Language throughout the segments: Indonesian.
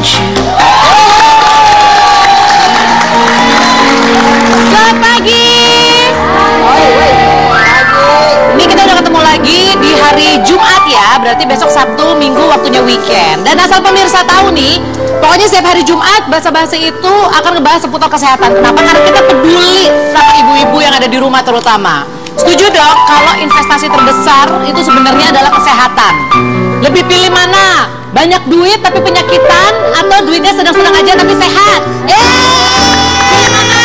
without you. Selamat pagi. Ini kita udah ketemu lagi di hari Jumat ya, berarti besok Sabtu, Minggu waktunya weekend. Dan asal pemirsa tahu nih, pokoknya setiap hari Jumat bahasa-bahasa itu akan ngebahas seputar kesehatan. Kenapa? Karena kita peduli sama ibu-ibu yang ada di rumah terutama. Setuju dong kalau investasi terbesar itu sebenarnya adalah kesehatan. Lebih pilih mana? Banyak duit tapi penyakitan atau duitnya sedang-sedang aja tapi sehat? Pilih mana?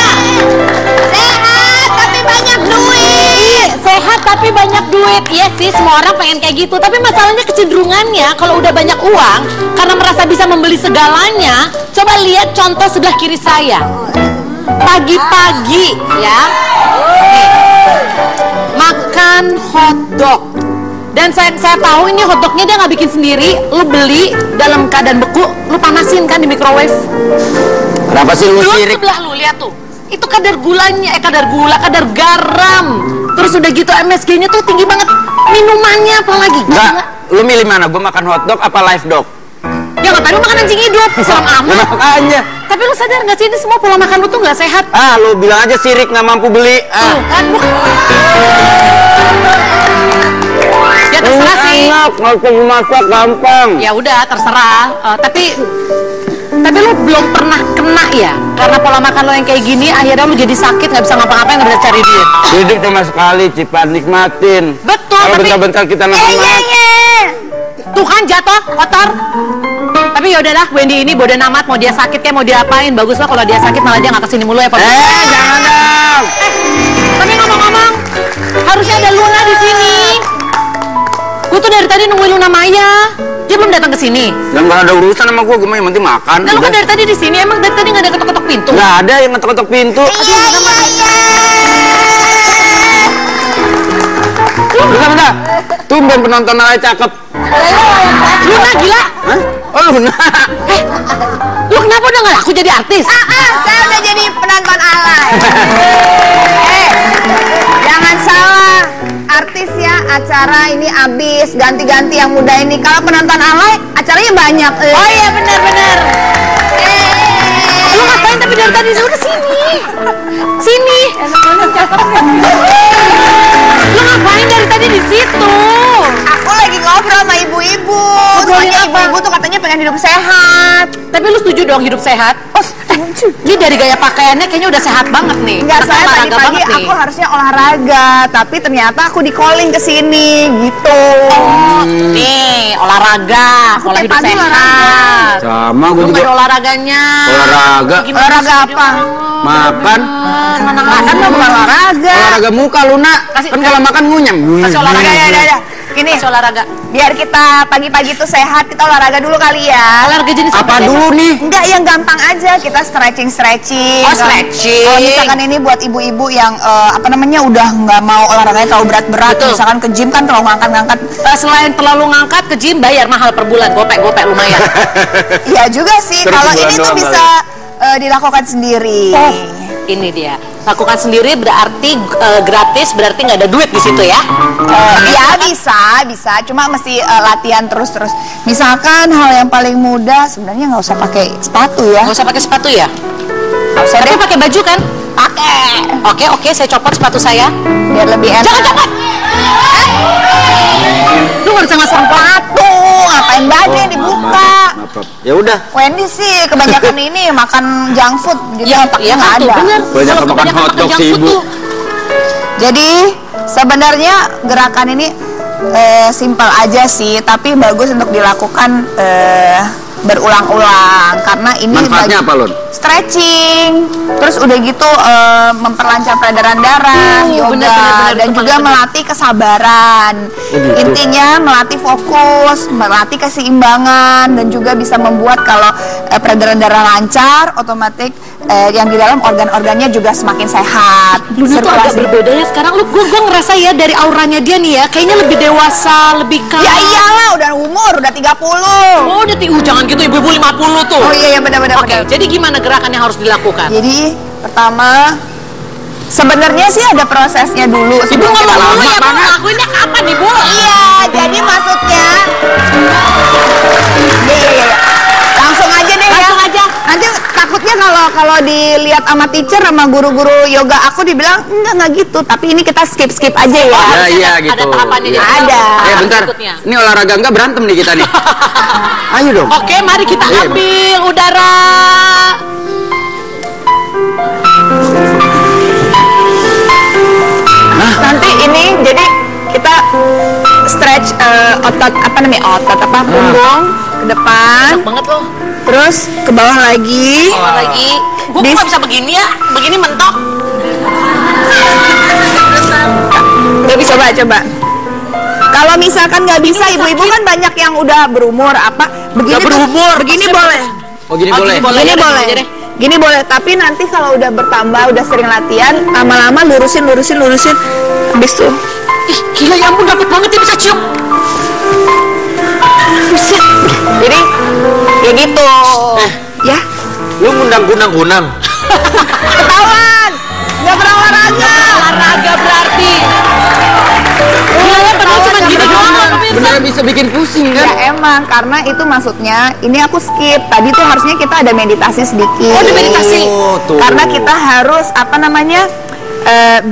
Sehat tapi banyak duit. Sehat tapi banyak duit. Iya sih, semua orang pengen kayak gitu. Tapi masalahnya kecenderungannya kalau udah banyak uang karena merasa bisa membeli segalanya. Coba lihat contoh sebelah kiri saya. Pagi-pagi ya, makan hotdog. Dan saya tahu ini hotdognya dia nggak bikin sendiri. Lu beli dalam keadaan beku, lu panasin kan di microwave. Kenapa sih lu sirik? Sebelah lu lihat tuh. Itu kadar gulanya, kadar garam. Terus udah gitu MSG-nya tuh tinggi banget. Minumannya apalagi? Enggak, lu milih mana? Gua makan hotdog apa live dog? Ya nggak tahu, makan anjing hidup, serem amat. Makanya. Tapi lu sadar nggak sih ini semua pola makan lu tuh nggak sehat? Ah, lu bilang aja sirik nggak mampu beli. Tuh kan, ya terserah sih. Enak, nggak usah masak, gampang. Ya udah terserah. Tapi lu belum pernah kena ya? Karena pola makan lo yang kayak gini, akhirnya lu jadi sakit, nggak bisa ngapa-ngapain, nggak bisa cari duit. Hidup cuma sekali, Cipan, nikmatin. Betul. Kalau Tapi bentar-bentar kita nikmat. tuh kan jatuh kotor. Tapi yaudahlah, Wendy ini bodoh amat, mau dia sakit kayak mau diapain. Bagus lah kalau dia sakit malah dia nggak kesini mulu ya Pak. Jangan dong. Tapi ngomong-ngomong, harusnya ada Luna di sini. Gue tuh dari tadi nungguin Luna Maya. Dia belum datang ke sini. Dan nggak ada urusan sama gua, gimana yang penting makan. Nah, lu kan dari tadi di sini, emang dari tadi nggak ada ketok-ketok pintu? Nggak ada yang ngetok-ketok pintu. Bentar. Tumben penonton alay cakep. Luna gila? Hah? Oh, Luna. Lu kenapa udah nggak laku jadi artis? Saya udah jadi penonton alay. Jangan salah, artis ya, acara ini abis, ganti-ganti yang muda ini. Kalau penonton alay, acaranya banyak. Oh iya benar. Lu ngapain tapi dari tadi udah sini? Sini. Lu ngapain dari tadi di situ? Aku lagi ngobrol sama ibu-ibu. Soalnya ibu-ibu tuh katanya pengen hidup sehat. Tapi lu setuju dong hidup sehat? Oh, ini dari gaya pakaiannya kayaknya udah sehat banget nih. Enggak, Atau saya tadi olahraga pagi banget nih? aku harusnya olahraga, tapi ternyata aku di calling ke sini gitu. Nih, olahraga, Aku pola tiap hidup pagi sehat. olahraga. Sama gua Lu nggak juga. ada olahraganya. Olahraga. Gimana Olahraga sih, apa? dia? Makan. Mana Makan mah bukan olahraga. Olahraga muka, Luna. Kasih- Kan kalau makan ngunyang. Kasih olahraga Ya. Gini, Kasih olahraga. biar kita pagi-pagi tuh sehat, kita olahraga dulu kali ya. Olahraga jenis Apa sih? dulu nih? Enggak, yang gampang aja, kita stretching. Oh, stretching. Kalau misalkan ini buat ibu-ibu yang udah nggak mau olahraganya terlalu berat-berat, Betul. misalkan ke gym kan terlalu ngangkat-ngangkat. Selain terlalu ngangkat ke gym, bayar mahal per bulan, gopek lumayan. Iya juga sih, Terus kalau sebulan ini tuh doang bisa dilakukan sendiri. Oh, ini dia. Lakukan sendiri berarti gratis, berarti nggak ada duit di situ ya? Ya bisa, cuma mesti latihan terus. Misalkan hal yang paling mudah sebenarnya nggak usah pakai sepatu ya. Nggak usah pakai sepatu ya? Nggak usah Tapi deh, pakai baju kan? pakai. Oke, saya copot sepatu saya. Biar lebih enak. Jangan copot! Lu nggak bisa ngasang Sepatu, ngapain baju yang dibuka? Ya udah. Wendy sih kebanyakan ini makan junk food, jadi otaknya nggak tuh, ada. bener. Banyak Kalau makan kebanyakan hotdog junk si food ibu. tuh. Jadi sebenarnya gerakan ini simpel aja sih, tapi bagus untuk dilakukan berulang-ulang karena ini Manfaatnya apa, Lun? stretching, terus udah gitu memperlancar peredaran darah, yoga, bener, dan itu juga paling melatih kesabaran. gitu. Intinya melatih fokus, melatih keseimbangan, dan juga bisa membuat kalau peredaran darah lancar, otomatis yang di dalam organ-organnya juga semakin sehat. Lu tuh agak Sirkulasi. berbeda ya sekarang. Gue ngerasa ya dari auranya dia nih ya, kayaknya lebih dewasa, lebih calm. Ya iyalah, udah umur, udah 30. Oh, udah jangan gitu, ibu-ibu 50 tuh. Oh iya, benar-benar. Oke, jadi gimana gerakan yang harus dilakukan? Jadi pertama, sebenarnya sih ada prosesnya dulu. Ibu sebelum kita ngomong dulu lama ya, Bu. banget. Ngelakuinnya kapan nih, Bu? Iya, jadi maksudnya. Iya. Langsung aja deh. kalau dilihat sama teacher sama guru-guru yoga aku dibilang enggak gitu, tapi ini kita skip aja ya. Iya gitu. Ada tahapannya jadi Ada. Bentar. berikutnya. Ini olahraga enggak berantem nih kita nih. Ayo dong. Oke, mari kita ambil udara. Nanti ini jadi kita stretch otot punggung ke depan, Enak banget loh. terus ke bawah lagi. Lagi. Gue nggak bisa begini ya, begini mentok. Gak bisa coba. Kalau misalkan nggak bisa, ibu-ibu kan banyak yang udah berumur begini Udah berumur, begini boleh. Oh gini boleh. Gini ya, boleh. aja deh. Gini boleh, tapi nanti kalau udah bertambah, udah sering latihan, lama-lama lurusin. Habis tuh. Ih, gila ya ampun, dapet banget ya bisa cium. Buset. Jadi ya gitu. Ya. Lu ngundang gunang-gunang. Ketahuan. Nggak pernah olahraga. Olahraga berarti. Gila ya, padahal cuma gini doang loh pemirsa. Beneran bisa bikin pusing kan? Ya emang, karena itu maksudnya ini aku skip. Tadi tuh harusnya kita ada meditasi sedikit. Oh, ada meditasi. Oh, tuh. Karena kita harus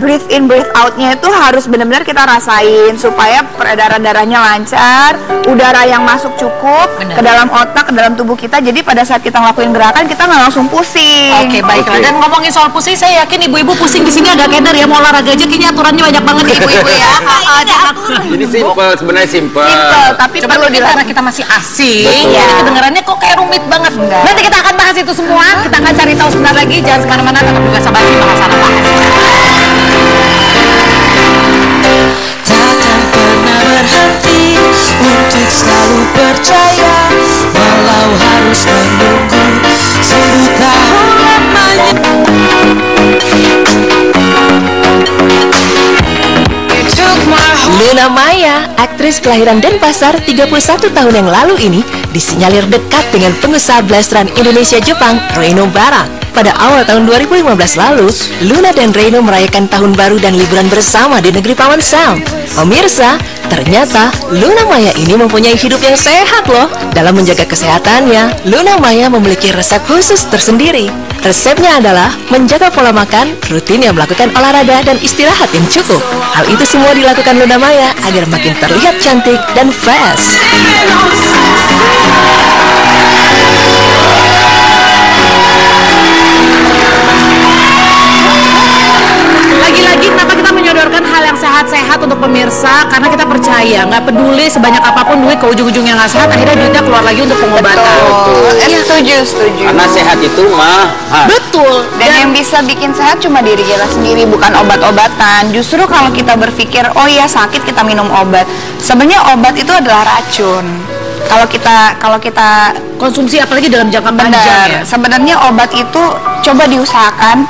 breathe in, breathe out-nya itu harus benar-benar kita rasain supaya peredaran darahnya lancar, udara yang masuk cukup Bener. ke dalam otak, ke dalam tubuh kita. Jadi pada saat kita ngelakuin gerakan kita nggak langsung pusing. Oke, baiklah. Oke. Dan ngomongin soal pusing, saya yakin ibu-ibu pusing di sini agak keder ya, mau olahraga aja kayaknya aturannya banyak banget ya ibu-ibu ya. Ini simple, sebenarnya simple. Simple, tapi Coba perlu dulu karena dilakukan. kita masih asing, Betul. jadi kedengarannya kok kayak rumit banget. Enggak. Nanti kita akan bahas itu semua. Kita akan cari tahu sebentar lagi. Jangan kemana-mana, tetap juga sabar di bahasan bahas. Takkan pernah berhenti untuk selalu percaya, walau harus menunggu 1000 tahun lamanya. Luna Maya, aktris kelahiran Denpasar 31 tahun yang lalu ini disinyalir dekat dengan pengusaha blasteran Indonesia Jepang, Reino Barang. Pada awal tahun 2015 lalu, Luna dan Reino merayakan tahun baru dan liburan bersama di negeri Paman Sam. Pemirsa, ternyata Luna Maya ini mempunyai hidup yang sehat loh. Dalam menjaga kesehatannya, Luna Maya memiliki resep khusus tersendiri. Resepnya adalah menjaga pola makan, rutin yang melakukan olahraga dan istirahat yang cukup. Hal itu semua dilakukan Luna Maya agar makin terlihat cantik dan fresh. Lagi-lagi kenapa kita menyodorkan hal yang sehat-sehat untuk pemirsa? Karena kita percaya, nggak peduli sebanyak apapun duit ke ujung-ujungnya nggak sehat, akhirnya duitnya keluar lagi untuk pengobatan. Setuju. Karena sehat itu mahal. Betul. Dan yang bisa bikin sehat cuma diri kita sendiri, bukan obat-obatan. Justru kalau kita berpikir, oh iya sakit kita minum obat. Sebenarnya obat itu adalah racun. Kalau kita Konsumsi apalagi dalam jangka panjang benar, ya. sebenarnya obat itu coba diusahakan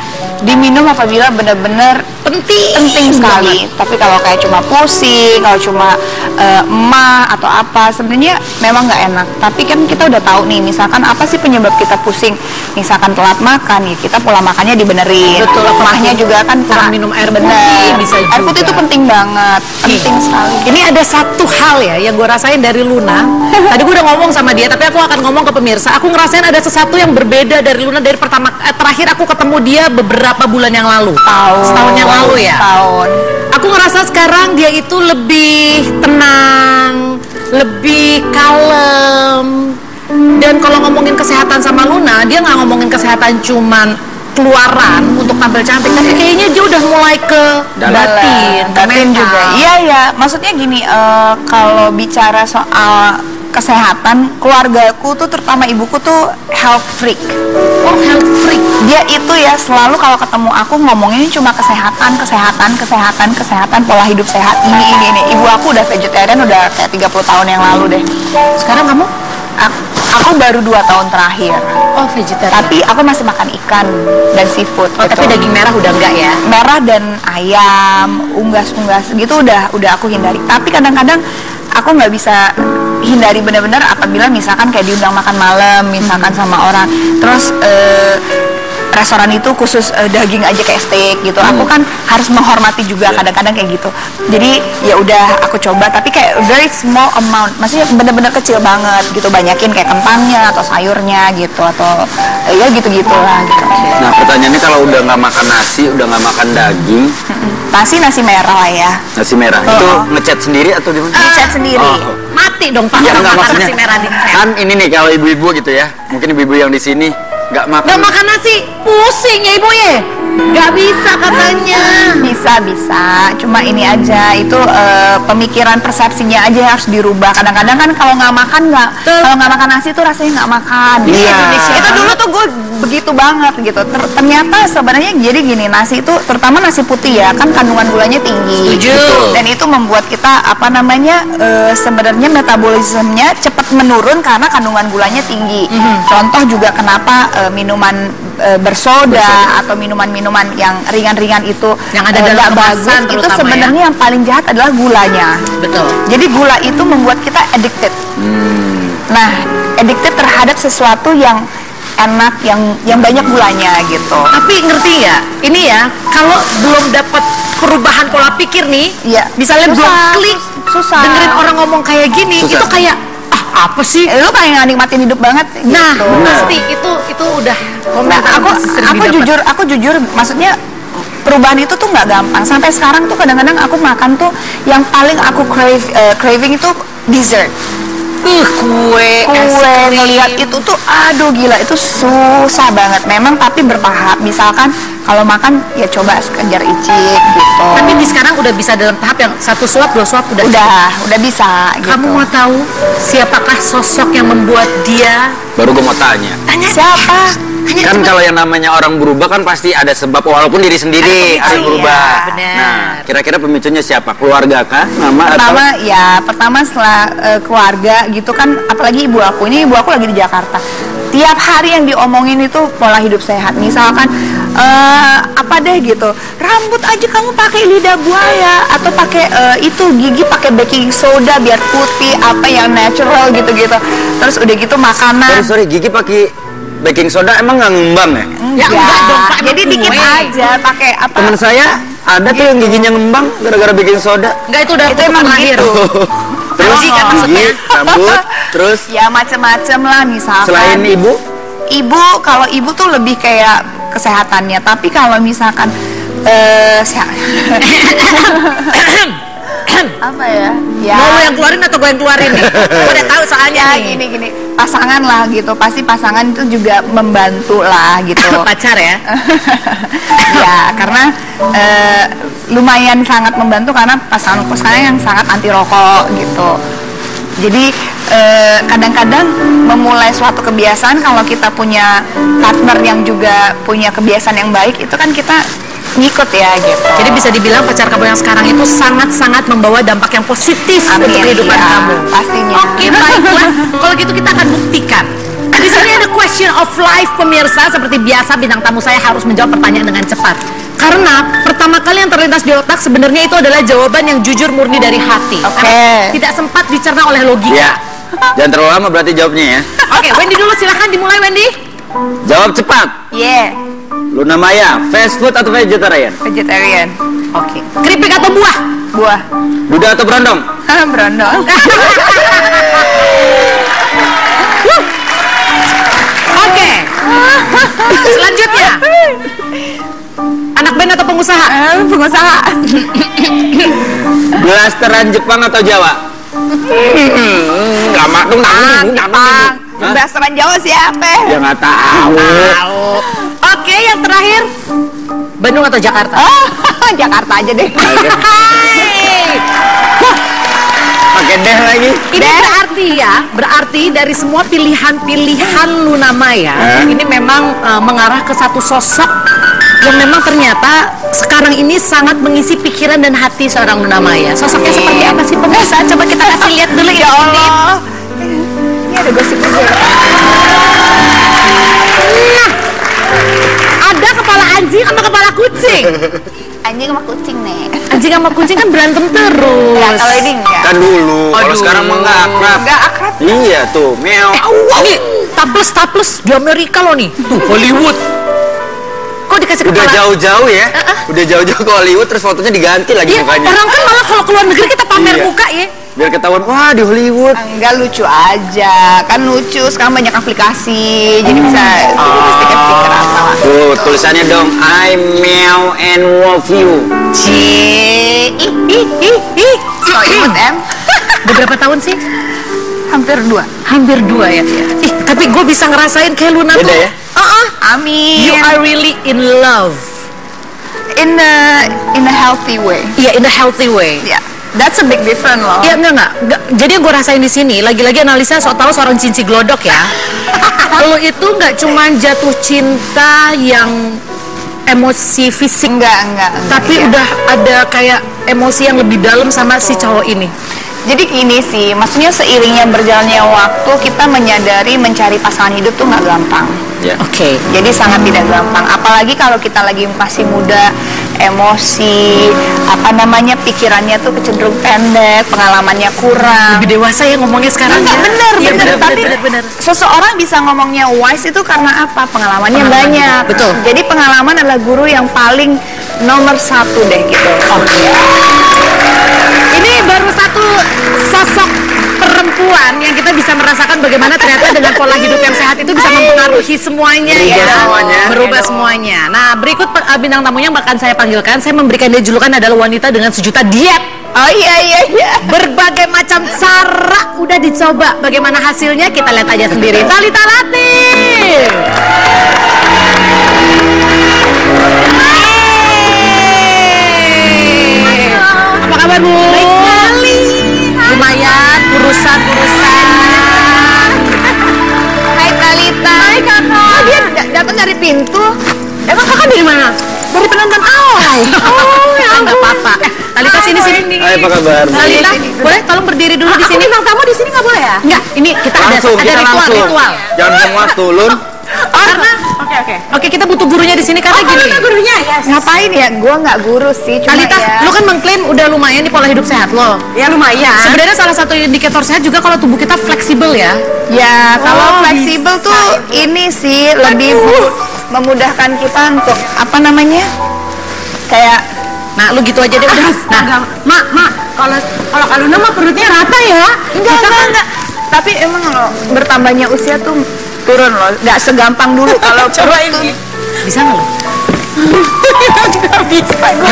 diminum apabila benar-benar penting sekali. Tapi kalau kayak cuma pusing, kalau cuma emah atau apa, sebenarnya memang nggak enak. Tapi kan kita udah tahu nih, misalkan apa sih penyebab kita pusing? Misalkan telat makan, ya kita pola makannya dibenerin. Betul, Emahnya juga kan kurang minum air putih, bener. bisa Air putih juga. itu penting banget, penting sekali. Ini ada satu hal ya yang gue rasain dari Luna. Tadi gue udah ngomong sama dia, tapi aku akan ngomong ke pemirsa. Aku ngerasain ada sesuatu yang berbeda dari Luna dari terakhir aku ketemu dia beberapa bulan yang lalu. Setahun yang lalu ya. Tahun. Aku ngerasa sekarang dia itu lebih tenang, lebih kalem. Dan kalau ngomongin kesehatan sama Luna, dia nggak ngomongin kesehatan cuman keluaran untuk tampil cantik, tapi kayaknya dia udah mulai ke batin, ke Batin mental. juga. Iya, maksudnya gini, kalau bicara soal kesehatan, keluargaku tuh terutama ibuku tuh health freak. Oh, health freak. Dia itu ya selalu kalau ketemu aku ngomongin cuma kesehatan, pola hidup sehat, ini. Ibu aku udah vegetarian udah kayak 30 tahun yang lalu deh. Sekarang kamu? Aku baru 2 tahun terakhir. Oh, vegetarian. Tapi aku masih makan ikan dan seafood. Oh, gitu. tapi daging merah udah enggak ya? Merah dan ayam, unggas-unggas gitu udah aku hindari. Tapi kadang-kadang aku nggak bisa hindari benar-benar apabila misalkan kayak diundang makan malam misalkan sama orang, terus restoran itu khusus daging aja kayak steak gitu. Aku kan harus menghormati juga kadang-kadang kayak gitu. Jadi ya udah aku coba, tapi kayak very small amount, maksudnya bener-bener kecil banget gitu, banyakin kayak kentangnya atau sayurnya gitu, atau ya gitu-gitulah gitu. Nah pertanyaannya, kalau udah nggak makan nasi, udah nggak makan daging, Nasi merah lah ya. nasi merah itu ngecat sendiri atau gimana? Dicat sendiri. Mati dong Pak, Ya orang nggak, makan maksudnya nasi merah di kan ini nih kalau ibu-ibu gitu ya, mungkin ibu-ibu yang di sini nggak makan. Nggak makan nasi, pusing ya Ibu ya? Nggak bisa katanya. Bisa, cuma ini aja itu pemikiran persepsinya aja yang harus dirubah. Kadang-kadang kan kalau nggak makan nasi tuh rasanya nggak makan. Di Iya. Indonesia itu dulu tuh gue begitu banget gitu. Ternyata sebenarnya jadi gini, nasi itu terutama nasi putih ya kan kandungan gulanya tinggi. Setuju. Dan itu membuat kita sebenarnya metabolismenya cepat menurun karena kandungan gulanya tinggi. Contoh juga kenapa minuman bersoda atau minuman-minuman yang ringan-ringan itu Yang ada dalam nggak kemasan bagus, itu terutama sebenarnya yang paling jahat adalah gulanya. Betul. Jadi gula itu membuat kita addicted. Nah, addicted terhadap sesuatu yang enak, yang banyak gulanya gitu. Tapi ngerti ya, ini ya kalau belum dapat perubahan pola pikir nih, Iya. misalnya belum Susah, klik, susah. dengerin orang ngomong kayak gini, Susah. itu kayak apa sih? Lu kayak nggak nikmatin hidup banget Nah, gitu. pasti itu udah Nah, komentar yang pasti sering didapat. aku jujur, maksudnya perubahan itu tuh nggak gampang. Sampai sekarang tuh kadang-kadang aku makan tuh yang paling aku craving itu dessert. Kue, es Kue krim. ngeliat itu tuh aduh gila, itu susah banget memang, tapi bertahap. Misalkan kalau makan ya coba sekedar icip gitu. Tapi di sekarang udah bisa dalam tahap yang 1 suap, 2 suap udah. udah bisa gitu. Kamu mau tahu siapakah sosok yang membuat dia? Baru gue mau tanya. Siapa? Kan kalau yang namanya orang berubah kan pasti ada sebab, walaupun diri sendiri Ada ada pemicu, berubah. iya, benar. Nah, kira-kira pemicunya siapa? Keluarga kah? Mama Pertama setelah keluarga gitu kan, apalagi ibu aku lagi di Jakarta. Tiap hari yang diomongin itu pola hidup sehat. Misalkan apa deh gitu, rambut aja kamu pakai lidah buaya atau pakai itu gigi pakai baking soda biar putih, apa yang natural gitu-gitu. Terus udah gitu makanan. Sorry, gigi pakai baking soda emang nggak ngembang ya? Ya enggak dong, Pak, emang Jadi dikit kue. aja pakai apa? Temen saya ada tuh yang giginya ngembang gara-gara baking soda. Enggak, itu udah Itu emang lahir. gitu. Terus Gigi kan maksudnya. gigi, rambut, terus Ya macem-macem lah misalkan. selain ibu, Kalau ibu tuh lebih kayak kesehatannya, tapi kalau misalkan apa ya? Ya Mau lo yang keluarin atau gue yang keluarin nih? Gue udah tahu soalnya ya nih. gini pasangan lah gitu, pasti pasangan itu juga membantu lah gitu. Pacar ya? Ya karena lumayan sangat membantu karena pasanganku sekarang yang sangat anti rokok gitu. Jadi kadang-kadang memulai suatu kebiasaan, kalau kita punya partner yang juga punya kebiasaan yang baik, itu kan kita ngikut ya gitu. Jadi bisa dibilang pacar kamu yang sekarang itu sangat-sangat membawa dampak yang positif Amin, untuk kehidupan iya, kamu. pastinya. Oke, baiklah. Kalau gitu kita akan buktikan. Di sini ada question of life pemirsa. Seperti biasa bintang tamu saya harus menjawab pertanyaan dengan cepat. Karena pertama kali yang terlintas di otak sebenarnya itu adalah jawaban yang jujur murni dari hati. Oke. Karena tidak sempat dicerna oleh logika. ya. Jangan terlalu lama berarti jawabnya ya. Oke, Wendy dulu silahkan dimulai Wendy. Jawab cepat. Yeah, Luna Maya, fast food atau vegetarian? vegetarian. Oke. Keripik atau buah? Buah. Duda atau berondong? Berondong. Oke. Selanjutnya. Anak band atau pengusaha? Pengusaha. Blasteran Jepang atau Jawa? Lama dong, Blasteran Jawa siapa? Ya nggak tahu. Oke, yang terakhir. Bandung atau Jakarta? Jakarta aja deh. Pakai deh lagi. Ini berarti dari semua pilihan-pilihan Luna Maya, ini memang mengarah ke satu sosok yang memang ternyata sekarang ini sangat mengisi pikiran dan hati seorang Luna Maya. Sosoknya seperti apa sih pemirsa? Coba kita kasih lihat dulu ya Allah. Ini ada gosip juga. Nah, ada kepala anjing sama kepala kucing. Anjing sama kucing nih. Anjing sama kucing kan berantem terus. Ya kalau ini enggak. Kan dulu, kalau Aduh. sekarang mah nggak akrab. Enggak akrab. Iya tuh, meow. Ini taples di Amerika loh nih. Tuh Hollywood. kok dikasih Udah kepala. jauh-jauh ya. Udah jauh-jauh ke Hollywood terus fotonya diganti lagi Iya, mukanya. orang kan malah kalau keluar negeri kita pamer Iya. muka ya. Biar ketahuan, wah di Hollywood. Enggak, lucu aja. Kan lucu, sekarang banyak aplikasi. Jadi bisa stiker-stiker apa lah. Tuh, tulisannya dong, I meow and love you. Cie, ih. So imut em. Udah berapa tahun sih? Hampir 2. Hampir 2 ya. Ih, tapi gue bisa ngerasain kayak Luna Beda tuh. ya? Amin. You are really in love. in a healthy way. Iya, in a healthy way. Ya, that's a big difference loh. Iya, enggak. Jadi yang gue rasain di sini, lagi-lagi analisa soal tahu seorang Cinci Glodok ya. Lo itu nggak cuma jatuh cinta yang emosi fisik, Enggak. tapi Iya. udah ada kayak emosi yang lebih dalam sama si cowok ini. Jadi gini sih, maksudnya seiringnya berjalannya waktu kita menyadari mencari pasangan hidup tuh nggak gampang. Ya. Oke. Jadi sangat tidak gampang. Apalagi kalau kita lagi masih muda, emosi, pikirannya tuh cenderung pendek, pengalamannya kurang. Lebih dewasa ya ngomongnya sekarang. Enggak, ya. bener. Iya, Tapi bener. seseorang bisa ngomongnya wise itu karena apa? Pengalamannya Pengalaman banyak. hidup, betul. Jadi pengalaman adalah guru yang paling nomor 1 deh gitu. Oke. Ini baru satu sosok perempuan yang kita bisa merasakan bagaimana ternyata dengan pola hidup yang sehat itu bisa mempengaruhi semuanya berubah semuanya. Nah, berikut bintang tamunya akan saya panggilkan. Saya memberikan dia julukan adalah wanita dengan sejuta diet. Oh iya. Berbagai macam cara udah dicoba. Bagaimana hasilnya kita lihat aja sendiri. Thalita Latif. Apa kabar, Bu? Baik sekali. Lumayan, kurusan. Hai Thalita. Hai kakak. Oh, dia datang dari pintu. Emang kakak dari mana? Dari penonton awal. Oh, ya nggak apa-apa. Thalita sini. Hai, apa kabar? Thalita, boleh tolong berdiri dulu di sini. Bintang tamu di sini nggak boleh ya? Nggak, ini kita Langsung, ada kita langsung. ritual. Jangan semua tulun. Karena Oke, kita butuh gurunya di sini karena gini. Gurunya ya. Ngapain ya? Gua nggak guru sih, cuma Thalita, ya. lu kan mengklaim udah lumayan di pola hidup sehat lo. Ya lumayan. Sebenarnya salah satu indikator sehat juga kalau tubuh kita fleksibel ya. Ya, kalau Oh, fleksibel tuh ini sih lebih memudahkan kita untuk kayak Nah, lu gitu aja deh udah. Nah, Mak, kalau Luna mah perutnya rata ya? Enggak. Tapi emang loh, bertambahnya usia tuh turun loh. Nggak segampang dulu kalau coba perut tuh. ini. Bisa nggak lo? Nggak bisa gue.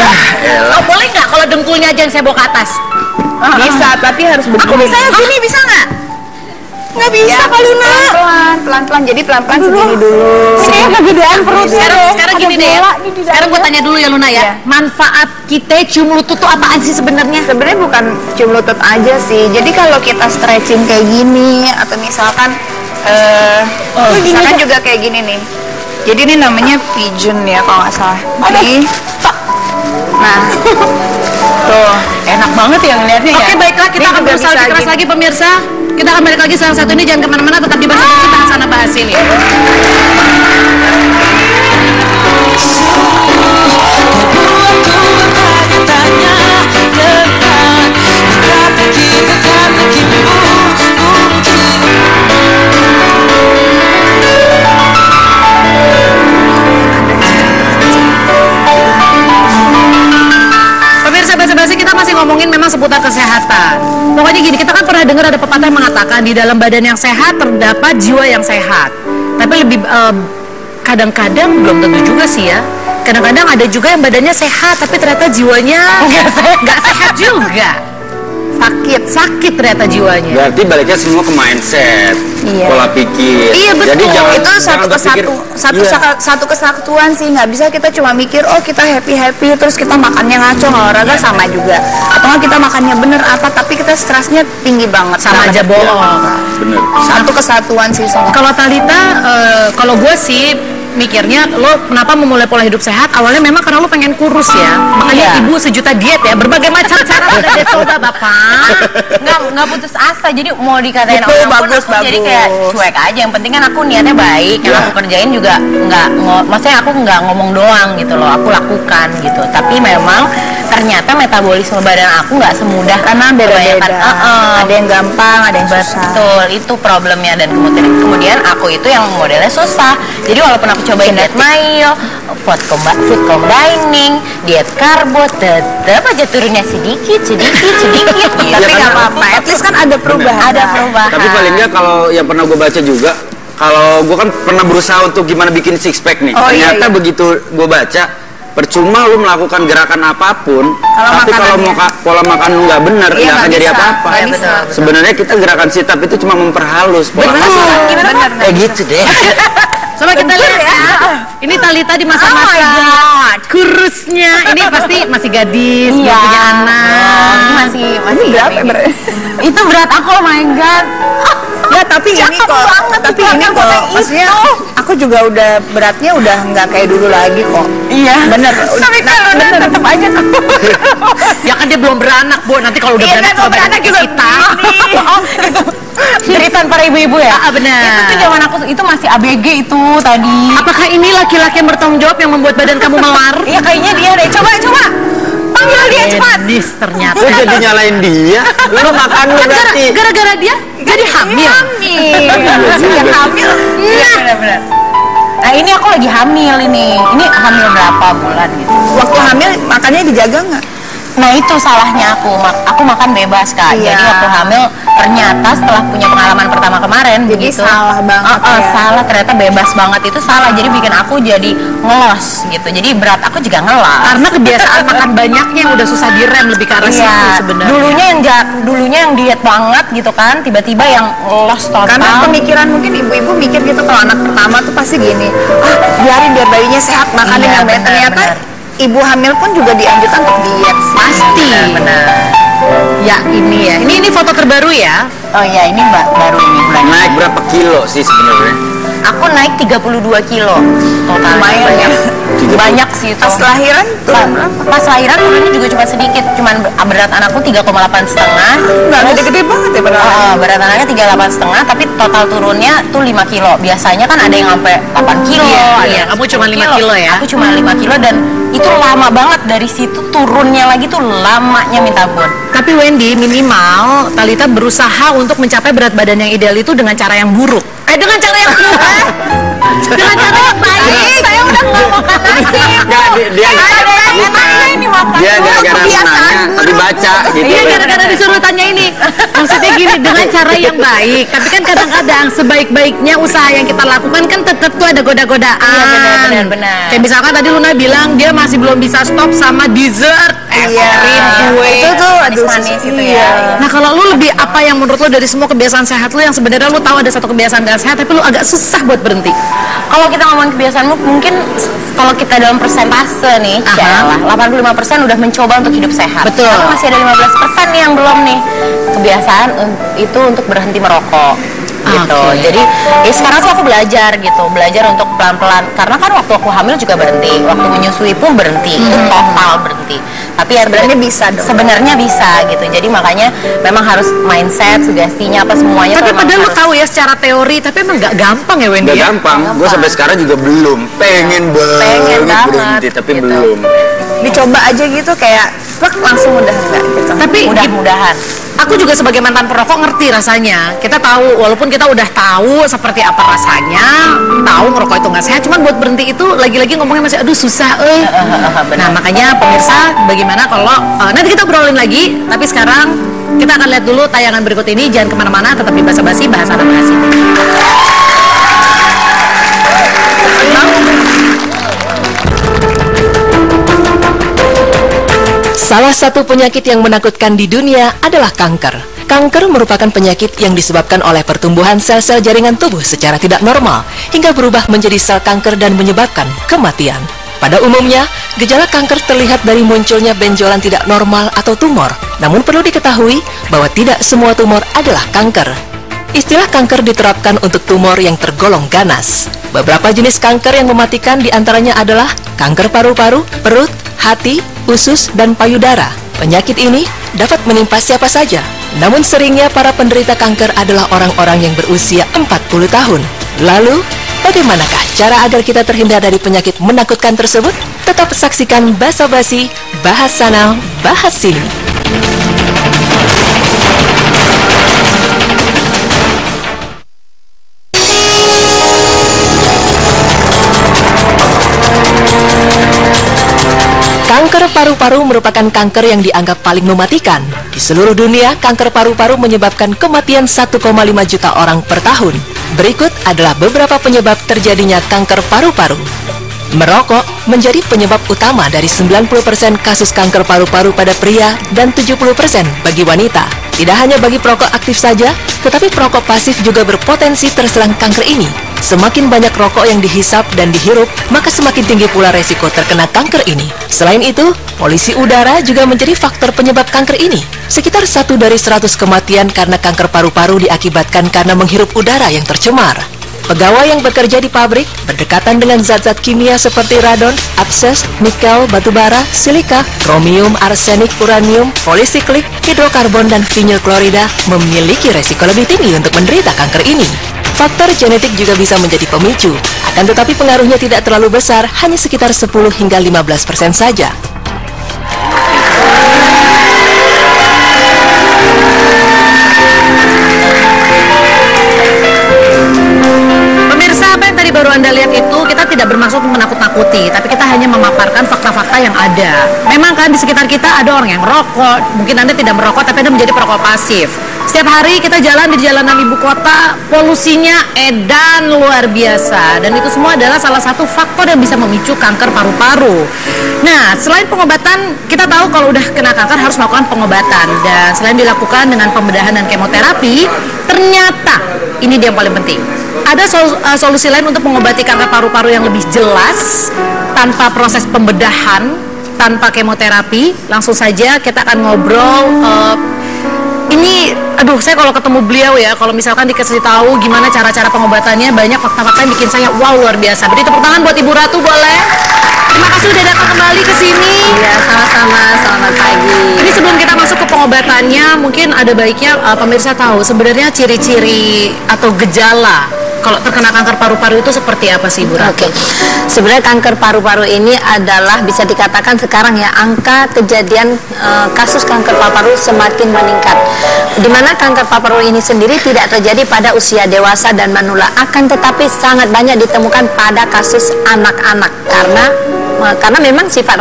Oh, boleh nggak kalau dengkulnya aja yang saya bawa ke atas? Bisa, tapi harus begini. Aku bisa gini, bisa nggak? Nggak bisa Ya, Kak Luna. Pelan-pelan. Jadi pelan-pelan segini dulu. Ini kegedean perutnya. Sekarang Ada gini deh ya. bola nih di Sekarang gue dalamnya. tanya dulu ya Luna ya. Iya. Manfaat kita cium lutut tuh apaan sih sebenarnya? Sebenarnya bukan cium lutut aja sih. Jadi kalau kita stretching kayak gini atau misalkan misalkan juga kayak gini nih. Jadi ini namanya pigeon ya kalau nggak salah. Jadi nah tuh enak banget ya ngeliatnya ya. Oke, baiklah, kita Ini akan juga berusaha bisa lebih keras gini. lagi pemirsa. Kita akan balik lagi setelah satu ini, jangan kemana-mana, tetap di Bahasa Basi, bahas sana bahas ini. Pemirsa Bahasa Basi, kita masih ngomongin memang seputar kesehatan. Pokoknya gini, kita kan pernah dengar ada pepatah yang mengatakan di dalam badan yang sehat terdapat jiwa yang sehat. Tapi lebih kadang-kadang belum tentu juga sih ya. Kadang-kadang ada juga yang badannya sehat tapi ternyata jiwanya nggak sehat juga. Sakit ternyata jiwanya. Berarti baliknya semua ke mindset, Iya. pola pikir. Iya, betul. Jadi jangan Itu jangan berpikir, iya. satu kesatuan sih. Nggak bisa kita cuma mikir oh kita happy terus kita makannya ngaco, olahraga sama juga. Atau nggak kita makannya bener apa tapi kita stresnya tinggi banget. Sama aja bohong. Bener. Satu kesatuan sih sama. Kalau Thalita, kalau gue sih mikirnya lo kenapa memulai pola hidup sehat awalnya memang karena lo pengen kurus ya, makanya Iya. ibu sejuta diet ya, berbagai macam cara udah dia coba bapak. nggak putus asa, jadi mau dikatain Betul, orang pun bagus, aku jadi bagus. kayak cuek aja. Yang penting kan aku niatnya baik, yang Iya. aku kerjain juga maksudnya aku nggak ngomong doang gitu loh, aku lakukan gitu. Tapi memang ternyata metabolisme badan aku nggak semudah Karena beda-beda. kebanyakan. Ada yang gampang, ada yang susah. Betul, itu problemnya. Dan kemudian aku itu yang modelnya susah. Jadi walaupun aku cobain diet mayo, food combining, diet karbo, tetap aja turunnya sedikit gitu. Tapi nggak apa-apa, at least kan ada perubahan. Ada perubahan. Tapi paling nggak kalau yang pernah gue baca juga, kalau gue kan pernah berusaha untuk gimana bikin six pack nih. Oh, Ternyata iya. begitu gue baca, percuma lu melakukan gerakan apapun, tapi kalau pola makan lu nggak bener, Iya, nggak akan nggak jadi bisa. apa-apa. Nggak bisa. Sebenarnya kita gerakan sit up itu cuma memperhalus pola makan. Gimana, Pak? Gitu deh. Coba kita lihat ya. Ini Talita di masa-masa kurusnya. Ini pasti masih gadis, belum punya anak. Ini masih Berapa gini. berat? Itu berat aku, oh my god. Ya tapi ini kok, tapi ini kok, maksudnya aku juga udah beratnya udah nggak kayak dulu lagi kok. Iya. Bener. Tapi kalau udah tetap aja tuh. Ya kan dia belum beranak, Bu. Nanti kalau udah beranak coba beranak kita. Jeritan para ibu-ibu ya? Benar. Itu tuh zaman aku, itu masih ABG itu tadi. Apakah ini laki-laki yang bertanggung jawab yang membuat badan kamu mawar? Iya kayaknya dia deh. Coba. Panggil dia cepat. Gadis ternyata. Lu jadi nyalain dia, lu makan lu berarti. Gara-gara dia jadi hamil. Yang hamil. Iya benar-benar. Nah ini aku lagi hamil ini. Ini hamil berapa bulan gitu? Waktu hamil makannya dijaga nggak? Nah itu salahnya aku makan bebas Kak. Iya. Jadi waktu hamil ternyata setelah punya pengalaman pertama kemarin Jadi begitu, salah banget ya. salah, ternyata bebas banget itu salah. Jadi bikin aku jadi ngelos gitu. Jadi berat aku juga ngelos. Karena kebiasaan makan banyaknya yang udah susah direm, lebih ke arah situ Iya, sebenarnya. dulunya yang diet banget gitu kan, tiba-tiba yang loss total. Karena pemikiran mungkin ibu-ibu mikir gitu kalau anak pertama tuh pasti gini, biarin biar bayinya sehat makannya Iya, yang baik. benar, Ternyata benar. ibu hamil pun juga dianjurkan untuk diet. Pasti. Benar. Ya ini ya. Ini foto terbaru ya. Oh iya, ini baru ini bulan. Naik berapa kilo sih sebenarnya? Aku naik 32 kilo total. Lumayan ya. Banyak sih itu. Pas lahiran turun berapa? Pas lahiran turunnya juga cuma sedikit, cuman berat anakku 3,8 setengah. Nggak gede-gede banget ya padahal. Berat anaknya 38 setengah, tapi total turunnya tuh 5 kilo. Biasanya kan ada yang sampai 8 kilo. Iya, ada iya. yang Kamu 10 cuma 5 kilo ya? Aku cuma 5 kilo dan itu lama banget. Dari situ turunnya lagi tuh lamanya minta ampun. Tapi Wendy, minimal Talita berusaha untuk mencapai berat badan yang ideal itu dengan cara yang buruk. Dengan cara yang buruk. Dengan cara yang baik. Saya udah nggak makan nasi. Enggak, dia Ini makan. dia gara-gara nanya tapi baca gitu. Iya, gara-gara disuruh tanya ini. Maksudnya gini, dengan cara yang baik. Tapi kan kadang-kadang sebaik-baiknya usaha yang kita lakukan kan tetap tuh ada goda-godaan. Iya, benar. Kayak misalkan tadi Luna bilang dia masih belum bisa stop sama dessert, es krim, kue. Itu tuh aduh Manis-manis itu iya. ya. Nah kalau lu lebih apa yang menurut lu dari semua kebiasaan sehat lu yang sebenarnya lu tahu ada satu kebiasaan gak sehat tapi lu agak susah buat berhenti? Kalau kita ngomongin kebiasaanmu, mungkin kalau kita dalam persentase nih, Aha. 85% udah mencoba untuk hidup sehat. Betul. Tapi masih ada 15% nih yang belum nih. Kebiasaan itu untuk berhenti merokok. Gitu. Oke. Jadi sekarang sih aku belajar untuk pelan-pelan. Karena kan waktu aku hamil juga berhenti, waktu menyusui pun berhenti, itu total berhenti. Tapi ya Sebenarnya bisa dong. Sebenarnya bisa gitu. Jadi makanya memang harus mindset, sugestinya apa semuanya. Tapi tuh emang padahal lu harus- tahu ya secara teori, tapi emang gak gampang ya Wendy Nggak ya? gampang, gue sampai sekarang juga belum. Pengen banget banget, berhenti, tapi gitu. belum. Dicoba aja gitu kayak plak langsung udah enggak gitu. Tapi mudah-mudahan. aku juga sebagai mantan perokok ngerti rasanya. Kita tahu, walaupun kita udah tahu seperti apa rasanya, tahu ngerokok itu nggak sehat, cuman buat berhenti itu lagi-lagi ngomongnya masih aduh susah Nah makanya pemirsa, bagaimana kalau nanti kita obrolin lagi, tapi sekarang kita akan lihat dulu tayangan berikut ini. Jangan kemana-mana, tetap di Basa Basi, bahas anak basi. Salah satu penyakit yang menakutkan di dunia adalah kanker. Kanker merupakan penyakit yang disebabkan oleh pertumbuhan sel-sel jaringan tubuh secara tidak normal hingga berubah menjadi sel kanker dan menyebabkan kematian. Pada umumnya, gejala kanker terlihat dari munculnya benjolan tidak normal atau tumor. Namun perlu diketahui bahwa tidak semua tumor adalah kanker. Istilah kanker diterapkan untuk tumor yang tergolong ganas. Beberapa jenis kanker yang mematikan diantaranya adalah kanker paru-paru, perut, hati, usus, dan payudara. Penyakit ini dapat menimpa siapa saja. Namun seringnya para penderita kanker adalah orang-orang yang berusia 40 tahun. Lalu, Bagaimanakah cara agar kita terhindar dari penyakit menakutkan tersebut? Tetap saksikan Basa Basi, bahas sana, bahas sini. Kanker paru-paru merupakan kanker yang dianggap paling mematikan. Di seluruh dunia, kanker paru-paru menyebabkan kematian 1,5 juta orang per tahun. Berikut adalah beberapa penyebab terjadinya kanker paru-paru. Merokok menjadi penyebab utama dari 90% kasus kanker paru-paru pada pria dan 70% bagi wanita. Tidak hanya bagi perokok aktif saja, tetapi perokok pasif juga berpotensi terserang kanker ini. Semakin banyak rokok yang dihisap dan dihirup, maka semakin tinggi pula resiko terkena kanker ini. Selain itu, polusi udara juga menjadi faktor penyebab kanker ini. Sekitar 1 dari 100 kematian karena kanker paru-paru diakibatkan karena menghirup udara yang tercemar. Pegawai yang bekerja di pabrik berdekatan dengan zat-zat kimia seperti radon, abses, nikel, batubara, silika, kromium, arsenik, uranium, polisiklik, hidrokarbon, dan vinylklorida memiliki resiko lebih tinggi untuk menderita kanker ini. Faktor genetik juga bisa menjadi pemicu, akan tetapi pengaruhnya tidak terlalu besar, hanya sekitar 10 hingga 15% saja. Baru Anda lihat itu, kita tidak bermaksud menakut-nakuti, tapi kita hanya memaparkan fakta-fakta yang ada. Memang kan di sekitar kita ada orang yang merokok, mungkin Anda tidak merokok tapi Anda menjadi perokok pasif. Setiap hari kita jalan di jalanan ibu kota, polusinya edan luar biasa, dan itu semua adalah salah satu faktor yang bisa memicu kanker paru-paru. Nah, selain pengobatan, kita tahu kalau udah kena kanker harus melakukan pengobatan, dan selain dilakukan dengan pembedahan dan kemoterapi, ternyata ini dia yang paling penting. Ada solusi lain untuk mengobati kanker paru-paru yang lebih jelas tanpa proses pembedahan, tanpa kemoterapi. Langsung saja kita akan ngobrol. Ini, aduh, saya kalau ketemu beliau ya, kalau misalkan dikasih tahu gimana cara-cara pengobatannya, banyak fakta-fakta yang bikin saya wow, luar biasa. Beri tepuk tangan buat Ibu Ratu, boleh? Terima kasih sudah datang kembali ke sini. Iya, sama-sama. Selamat pagi. Ini sebelum kita masuk ke pengobatannya, mungkin ada baiknya pemirsa tahu sebenarnya ciri-ciri atau gejala kalau terkena kanker paru-paru itu seperti apa sih, Bu Ratu? Oke. Sebenarnya kanker paru-paru ini adalah bisa dikatakan sekarang ya, angka kejadian kasus kanker paru-paru semakin meningkat. Di mana kanker paru-paru ini sendiri tidak terjadi pada usia dewasa dan menular, akan tetapi sangat banyak ditemukan pada kasus anak-anak karena memang sifat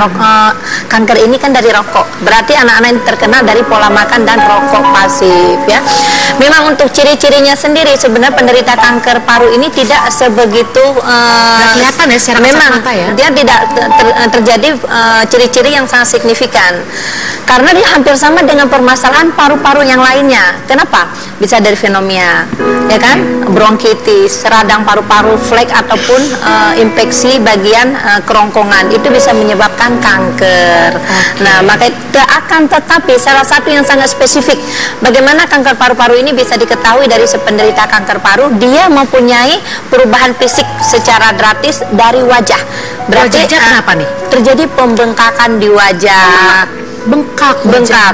kanker ini kan dari rokok. Berarti anak-anak ini terkena dari pola makan dan rokok pasif ya. Memang untuk ciri-cirinya sendiri sebenarnya penderita kanker paru ini tidak sebegitu kelihatan ya secara memang mata ya. Dia tidak terjadi ciri-ciri yang sangat signifikan. Karena dia hampir sama dengan permasalahan paru-paru yang lainnya. Kenapa? Bisa dari pneumonia, ya kan? Bronkitis, radang paru-paru, flek ataupun infeksi bagian kerongkongan. Itu bisa menyebabkan kanker. Nah, maka itu akan tetapi salah satu yang sangat spesifik, bagaimana kanker paru-paru ini bisa diketahui dari penderita kanker paru, dia mempunyai perubahan fisik secara drastis dari wajah. Berarti kenapa nih? Terjadi pembengkakan di wajah. Bengkak.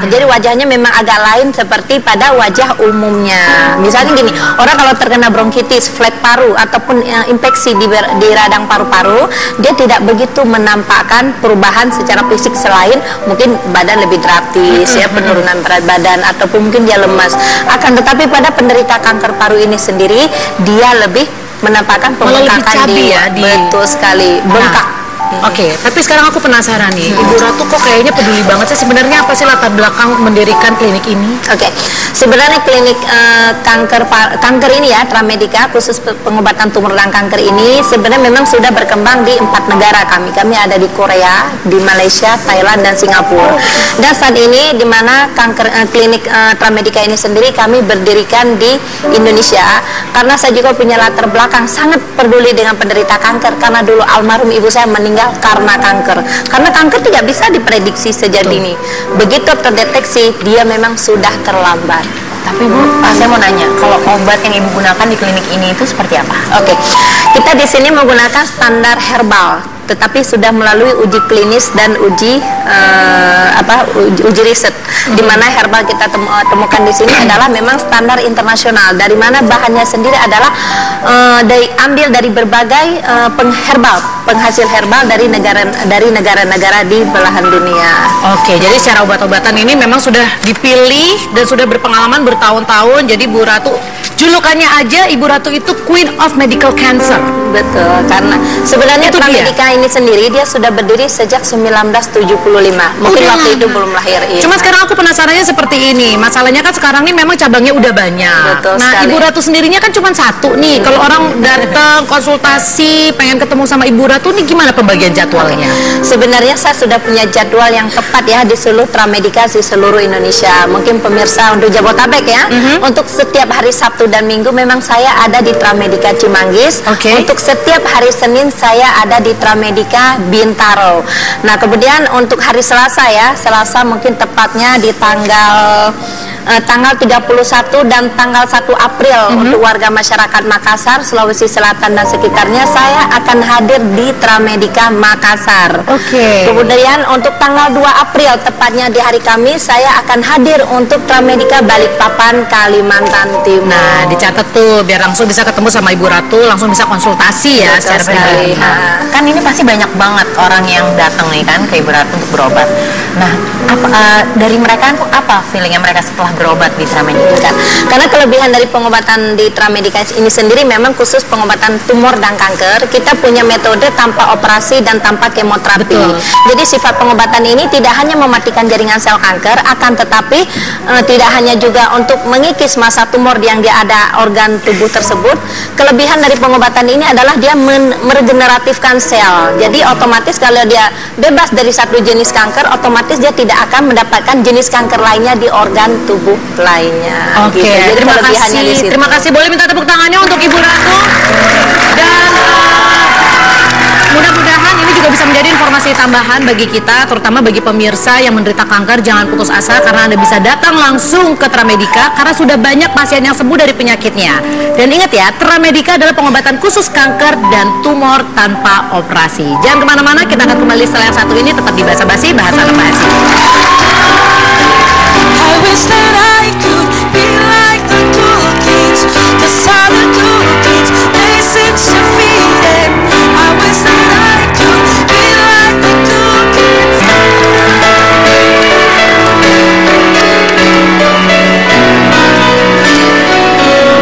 Jadi wajahnya memang agak lain seperti pada wajah umumnya. Misalnya gini, orang kalau terkena bronkitis, flek paru ataupun infeksi di radang paru-paru, dia tidak begitu menampakkan perubahan secara fisik selain mungkin badan lebih drastis ya, penurunan berat badan ataupun mungkin dia lemas. Akan tetapi pada penderita kanker paru ini sendiri, dia lebih menampakkan pembengkakan betul sekali, bengkak. Oke, tapi sekarang aku penasaran nih, Ibu Ratu kok kayaknya peduli banget sih, sebenarnya apa sih latar belakang mendirikan klinik ini? Oke, sebenarnya klinik kanker ini ya, Tramedica, khusus pengobatan tumor dan kanker ini sebenarnya memang sudah berkembang di 4 negara kami. Kami ada di Korea, di Malaysia, Thailand, dan Singapura. Dan saat ini di mana klinik Tramedica ini sendiri kami berdirikan di Indonesia, karena saya juga punya latar belakang sangat peduli dengan penderita kanker, karena dulu almarhum ibu saya meninggal karena kanker. Karena kanker tidak bisa diprediksi sejak dini. Begitu terdeteksi, dia memang sudah terlambat. Tapi Bu, saya mau nanya, kalau obat yang Ibu gunakan di klinik ini itu seperti apa? Oke, kita di sini menggunakan standar herbal. tetapi sudah melalui uji klinis dan uji uji riset, di mana herbal kita temukan di sini adalah memang standar internasional, dari mana bahannya sendiri adalah diambil dari berbagai penghasil herbal dari negara-negara di belahan dunia. Oke, jadi secara obat-obatan ini memang sudah dipilih dan sudah berpengalaman bertahun-tahun. Jadi Bu Ratu, julukannya aja Ibu Ratu itu Queen of Medical Cancer. Betul, karena sebenarnya Pramedika ini sendiri dia sudah berdiri sejak 1975. Mungkin waktu itu belum lahir. Cuma sekarang aku penasarannya seperti ini. Masalahnya kan sekarang nih memang cabangnya udah banyak. Betul nah, sekali. Ibu Ratu sendirinya kan cuma satu nih. Kalau orang datang konsultasi pengen ketemu sama Ibu Ratu nih, gimana pembagian jadwalnya? Sebenarnya saya sudah punya jadwal yang tepat ya di seluruh Pramedika di seluruh Indonesia. Mungkin pemirsa untuk Jabodetabek ya. Untuk setiap hari Sabtu dan Minggu memang saya ada di Pramedika Cimanggis. Untuk setiap hari Senin saya ada di Pramedika Bintaro. Nah, kemudian untuk hari Selasa ya, Selasa mungkin tepatnya di tanggal 31 dan tanggal 1 April untuk warga masyarakat Makassar, Sulawesi Selatan dan sekitarnya, saya akan hadir di Pramedika Makassar. Kemudian untuk tanggal 2 April tepatnya di hari Kamis, saya akan hadir untuk Pramedika Balikpapan, Kalimantan Timur. Nah, dicatat tuh biar langsung bisa ketemu sama Ibu Ratu, langsung bisa konsultasi ya secara pribadi. Kan ini pasti banyak banget orang yang datang nih kan ke Ibu Ratu untuk berobat. Nah, dari mereka apa feelingnya mereka setelah berobat di Pramedika? Karena kelebihan dari pengobatan di Pramedika ini sendiri memang khusus pengobatan tumor dan kanker. Kita punya metode tanpa operasi dan tanpa kemoterapi. Jadi sifat pengobatan ini tidak hanya mematikan jaringan sel kanker, akan tetapi tidak hanya juga untuk mengikis massa tumor yang dia ada organ tubuh tersebut. Kelebihan dari pengobatan ini adalah dia meregeneratifkan sel. Jadi otomatis kalau dia bebas dari satu jenis kanker, otomatis dia tidak akan mendapatkan jenis kanker lainnya di organ tubuh lainnya. Oke, Jadi terima kelebihannya kasih. di situ. Terima kasih. Boleh minta tepuk tangannya untuk Ibu Ratu. Dan mudah-mudahan ini juga bisa menjadi informasi tambahan bagi kita, terutama bagi pemirsa yang menderita kanker. Jangan putus asa karena Anda bisa datang langsung ke Pramedika karena sudah banyak pasien yang sembuh dari penyakitnya. Dan ingat ya, Pramedika adalah pengobatan khusus kanker dan tumor tanpa operasi. Jangan kemana-mana, kita akan kembali setelah yang satu ini tetap di Bahasa Basi, Bahasa Basi. I wish that I could be like the cool kids, the silent cool kids, racing to feed it. I wish that I could be like the cool kids.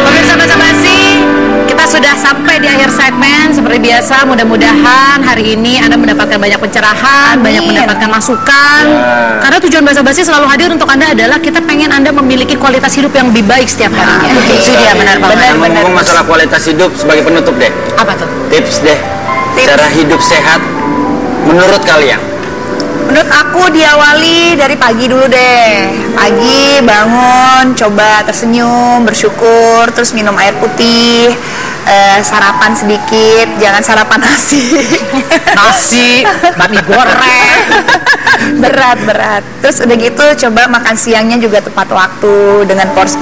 Pemirsa Bahasa Basi, kita sudah sampai di akhir segmen. Seperti biasa, mudah-mudahan hari ini Anda mendapatkan banyak pencerahan, banyak mendapatkan masukan. Karena tujuan Bahasa Basi selalu hadir untuk Anda adalah kita pengen Anda memiliki kualitas hidup yang lebih baik setiap harinya. Itu dia, benar banget. Ngomong masalah kualitas hidup sebagai penutup deh. Apa tuh? Tips deh. Cara hidup sehat menurut kalian. Menurut aku diawali dari pagi dulu deh. Pagi bangun, coba tersenyum, bersyukur, terus minum air putih, sarapan sedikit, jangan sarapan nasi. Nasi, bakmi goreng. Berat. Terus udah gitu coba makan siangnya juga tepat waktu dengan porsi.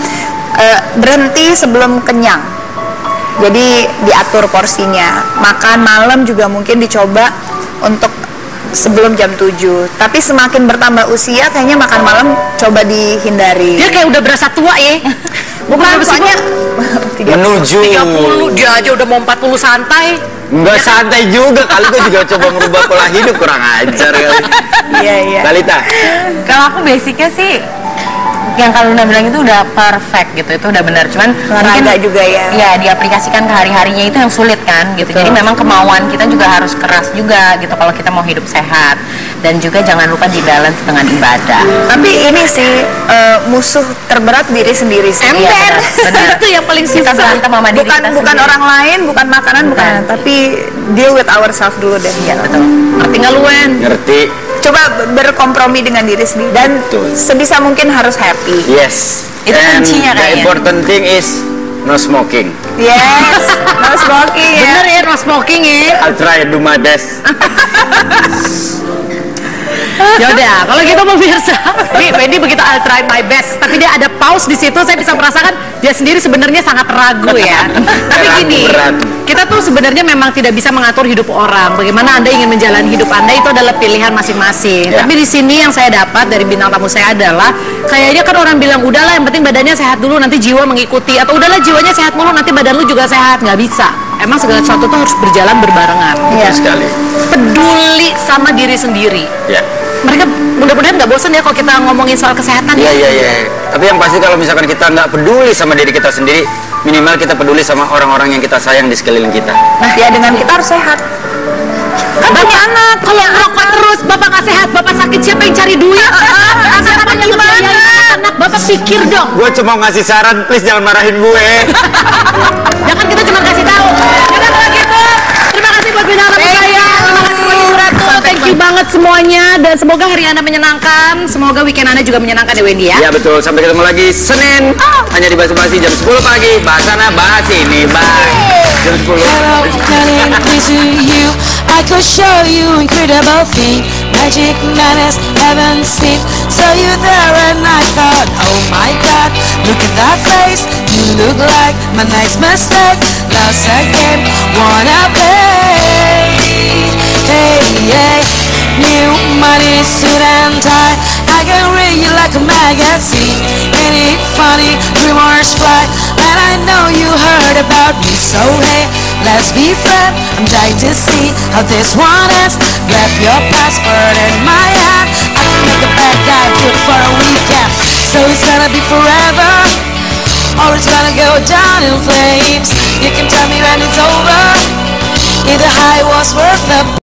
Berhenti sebelum kenyang. Jadi diatur porsinya. Makan malam juga mungkin dicoba untuk sebelum jam 7. Tapi semakin bertambah usia kayaknya makan malam coba dihindari. Dia kayak udah berasa tua ya. Bukan, soalnya Menuju 30, dia aja udah mau 40 santai. Enggak santai juga kali, gue juga coba merubah pola hidup, kurang ajar kali. Iya. Kalita. Kalau aku basicnya sih yang kalau Luna bilang itu udah perfect gitu, itu udah benar. Cuman olahraga juga ya. Ya, diaplikasikan ke hari-harinya itu yang sulit kan gitu. Jadi memang kemauan kita juga harus keras juga gitu kalau kita mau hidup sehat. Dan juga jangan lupa di-balance dengan ibadah. Tapi ini sih musuh terberat diri sendiri sih. Iya, benar. Itu yang paling susah. Kita berantem sama diri kita Bukan sendiri. orang lain, bukan makanan, bukan. Tapi deal with ourselves dulu deh. Iya, betul. Ngerti nggak lu, Wen? Ngerti. Coba berkompromi dengan diri sendiri dan sebisa mungkin harus happy. Yes. Itu And kuncinya the kayaknya. important thing is no smoking. Yes, no smoking ya. Bener ya, no smoking ya. I'll try do my best. Yaudah, kalau gitu pemirsa, nih Wendy begitu I'll try my best, tapi dia ada pause di situ, saya bisa merasakan dia sendiri sebenarnya sangat ragu ya. Tapi gini, kita tuh sebenarnya memang tidak bisa mengatur hidup orang. Bagaimana Anda ingin menjalani hidup Anda itu adalah pilihan masing-masing. Tapi di sini yang saya dapat dari bintang tamu saya adalah, kayaknya kan orang bilang udahlah yang penting badannya sehat dulu nanti jiwa mengikuti, atau udahlah jiwanya sehat dulu nanti badan lu juga sehat. Nggak bisa. Emang segala sesuatu tuh harus berjalan berbarengan. Sekali. Peduli sama diri sendiri. Ya. Mereka mudah-mudahan nggak bosan ya kalau kita ngomongin soal kesehatan. Iya. Tapi yang pasti kalau misalkan kita nggak peduli sama diri kita sendiri, minimal kita peduli sama orang-orang yang kita sayang di sekeliling kita. Nah, ya dengan kita harus sehat. Kan punya anak, kalau ngerokok terus, bapak nggak sehat, bapak sakit, siapa yang cari duit? Anak-anak yang membiayai anak, bapak pikir dong. Gue cuma ngasih saran, please jangan marahin gue. Jangan kita cuma kasih tahu. Karena kalau gitu, terima kasih buat bintang tamu saya. Terima kasih buat Ibu Ratu. Thank you banget semuanya, dan semoga hari Anda menyenangkan. Semoga weekend Anda juga menyenangkan ya Wendy ya. Ya betul, sampai ketemu lagi Senin hanya di Basa-Basi jam 10 pagi. Bahasana bahas ini, bye. Jam 10. Hello, darling, this is you. I could show you incredible thing, magic madness haven't seen. Saw you there and I thought, oh my God, look at that face. You look like my next mistake. Lost again, wanna play. Hey, hey, new money suit and tie. I can read you like a magazine. Ain't it funny? Rumors fly, and I know you heard about me. So hey, let's be friends. I'm dying to see how this one ends. Grab your passport in my hand. I can make a bad guy good for a weekend. So it's gonna be forever, or it's gonna go down in flames. You can tell me when it's over, if the high was worth the